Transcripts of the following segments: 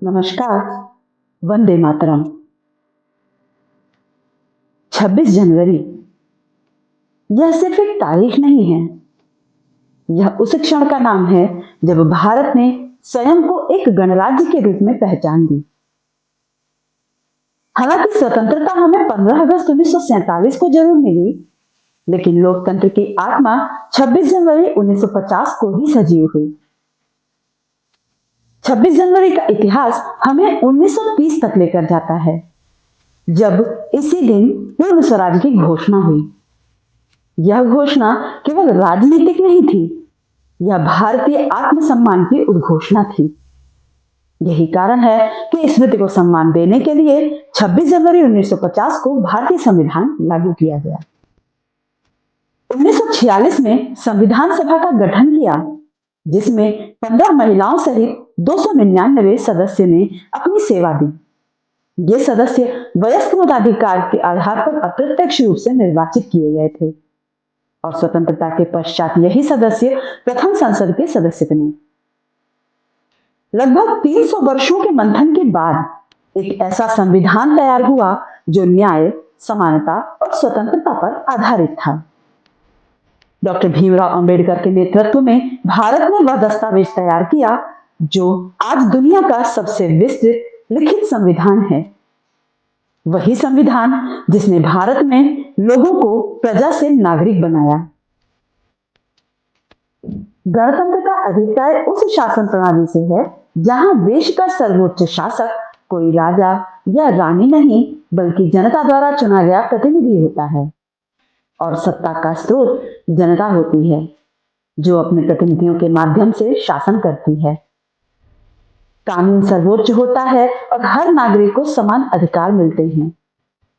नमस्कार। वंदे मातरम। 26 जनवरी यह सिर्फ एक तारीख नहीं है, यह उस क्षण का नाम है जब भारत ने स्वयं को एक गणराज्य के रूप में पहचान दी। हालांकि स्वतंत्रता हमें 15 अगस्त 1947 को जरूर मिली, लेकिन लोकतंत्र की आत्मा 26 जनवरी 1950 को ही सजीव हुई। 26 जनवरी का इतिहास हमें 1930 तक लेकर जाता है, जब इसी दिन पूर्ण स्वराज की घोषणा हुई। यह घोषणा केवल राजनीतिक नहीं थी, यह भारतीय आत्मसम्मान की उद्घोषणा थी। यही कारण है कि स्मृति को सम्मान देने के लिए 26 जनवरी 1950 को भारतीय संविधान लागू किया गया। 1946 में संविधान सभा का गठन किया, जिसमें 15 महिलाओं सहित 299 सदस्यों ने अपनी सेवा दी। ये सदस्य वयस्क मताधिकार के आधार पर अप्रत्यक्ष रूप से निर्वाचित किए गए थे और स्वतंत्रता के पश्चात यही सदस्य प्रथम संसद के सदस्य बने। लगभग 300 वर्षों के मंथन के बाद एक ऐसा संविधान तैयार हुआ जो न्याय, समानता और स्वतंत्रता पर आधारित था। डॉक्टर भीमराव अंबेडकर के नेतृत्व में भारत ने वह दस्तावेज तैयार किया जो आज दुनिया का सबसे विस्तृत लिखित संविधान है। वही संविधान जिसने भारत में लोगों को प्रजा से नागरिक बनाया। गणतंत्र का अभिप्राय उस शासन प्रणाली से है जहां देश का सर्वोच्च शासक कोई राजा या रानी नहीं, बल्कि जनता द्वारा चुना गया प्रतिनिधि होता है और सत्ता का स्रोत जनता होती है, जो अपने प्रतिनिधियों के माध्यम से शासन करती है। कानून सर्वोच्च होता है और हर नागरिक को समान अधिकार मिलते हैं।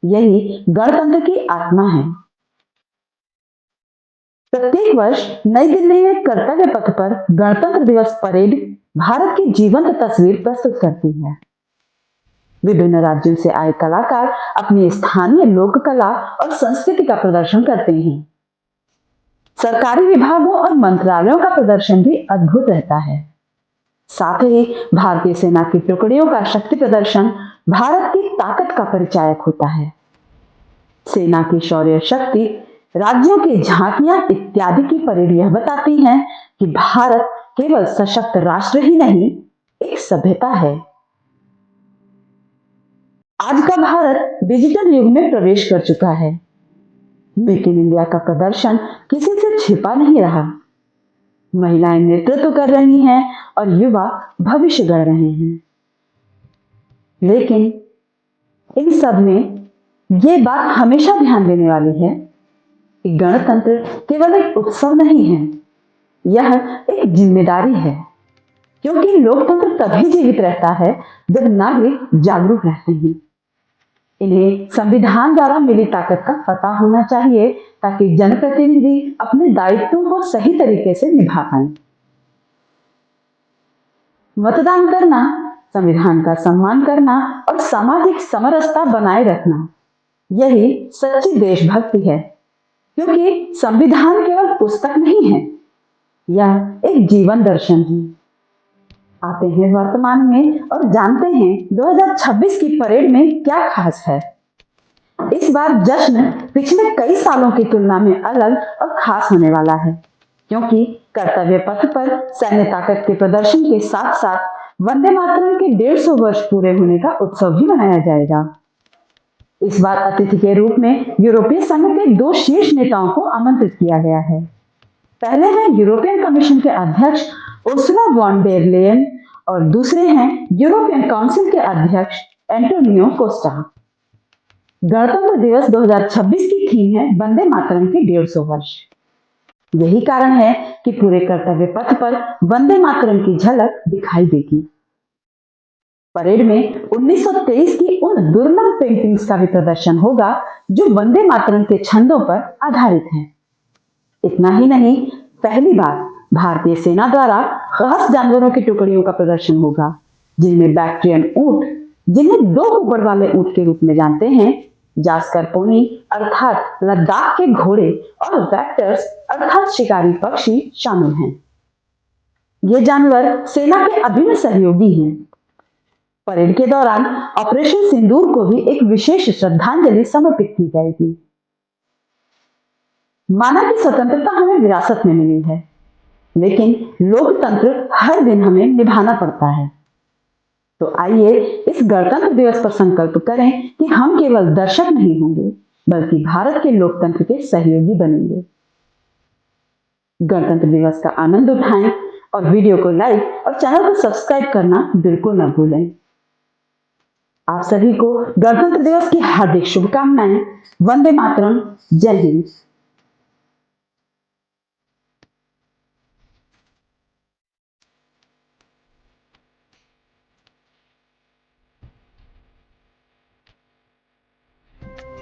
यही गणतंत्र की आत्मा है। प्रत्येक वर्ष नई दिल्ली में कर्तव्य पथ पर गणतंत्र दिवस परेड भारत की जीवंत तस्वीर प्रस्तुत करती है। विभिन्न राज्यों से आए कलाकार अपनी स्थानीय लोक कला और संस्कृति का प्रदर्शन करते हैं। सरकारी विभागों और मंत्रालयों का प्रदर्शन भी अद्भुत रहता है। साथ ही भारतीय सेना की टुकड़ियों का शक्ति प्रदर्शन भारत की ताकत का परिचायक होता है। सेना की शौर्य शक्ति, राज्यों की झांकियां इत्यादि की परेड यह बताती हैं कि भारत केवल सशक्त राष्ट्र ही नहीं, एक सभ्यता है। आज का भारत डिजिटल युग में प्रवेश कर चुका है। मेक इन इंडिया का प्रदर्शन किसी से छिपा नहीं रहा। महिलाएं नेतृत्व कर रही हैं और युवा भविष्य गढ़ रहे हैं। लेकिन इन सब में ये बात हमेशा ध्यान देने वाली है कि गणतंत्र केवल एक उत्सव नहीं है, यह एक जिम्मेदारी है, क्योंकि लोकतंत्र तभी जीवित रहता है जब नागरिक जागरूक रहते हैं। इन्हें संविधान द्वारा मिली ताकत का पता होना चाहिए ताकि जनप्रतिनिधि अपने दायित्वों को सही तरीके से निभा पाए। मतदान करना, संविधान का सम्मान करना और सामाजिक समरसता बनाए रखना, यही सच्ची देशभक्ति है। क्योंकि संविधान केवल पुस्तक नहीं है, यह एक जीवन दर्शन है। आते हैं वर्तमान में और जानते हैं 2026 की परेड में क्या खास है। इस बार जश्न पिछले कई सालों की तुलना में अलग और खास होने वाला है, क्योंकि कर्तव्य पथ पर सैन्य ताकत के प्रदर्शन के साथ साथ वंदे मातरम के 150 वर्ष पूरे होने का उत्सव भी मनाया जाएगा। इस बार अतिथि के रूप में यूरोपीय संघ के 2 शीर्ष नेताओं को आमंत्रित किया गया है। पहले हैं यूरोपियन कमीशन के अध्यक्ष उर्सुला वॉन डेर लेयन और दूसरे हैं यूरोपियन काउंसिल के अध्यक्ष एंटोनियो कोस्टा। गणतंत्र दिवस 2026 की थीम है वंदे मातरम के 150 वर्ष। यही कारण है कि पूरे कर्तव्य पथ पर वंदे मातरम की झलक दिखाई देगी। परेड में 1923 की उन दुर्लभ पेंटिंग्स का भी प्रदर्शन होगा जो वंदे मातरम के छंदों पर आधारित हैं। इतना ही नहीं, पहली बार भारतीय सेना द्वारा खास जानवरों की टुकड़ियों का प्रदर्शन होगा, जिनमें बैक्ट्रियन ऊंट, जिन्हें 2 कुब्बड़ वाले ऊंट के रूप में जानते हैं, जास्कर पोनी अर्थात लद्दाख के घोड़े और रैप्टर्स अर्थात शिकारी पक्षी शामिल हैं। ये जानवर सेना के अभिन्न सहयोगी हैं। परेड के दौरान ऑपरेशन सिंदूर को भी एक विशेष श्रद्धांजलि समर्पित की जाएगी। माना कि स्वतंत्रता हमें विरासत में मिली है, लेकिन लोकतंत्र हर दिन हमें निभाना पड़ता है। तो आइए इस गणतंत्र दिवस पर संकल्प करें कि हम केवल दर्शक नहीं होंगे, बल्कि भारत के लोकतंत्र के सहयोगी बनेंगे। गणतंत्र दिवस का आनंद उठाएं और वीडियो को लाइक और चैनल को सब्सक्राइब करना बिल्कुल न भूलें। आप सभी को गणतंत्र दिवस की हार्दिक शुभकामनाएं। वंदे मातरम। जय हिंद।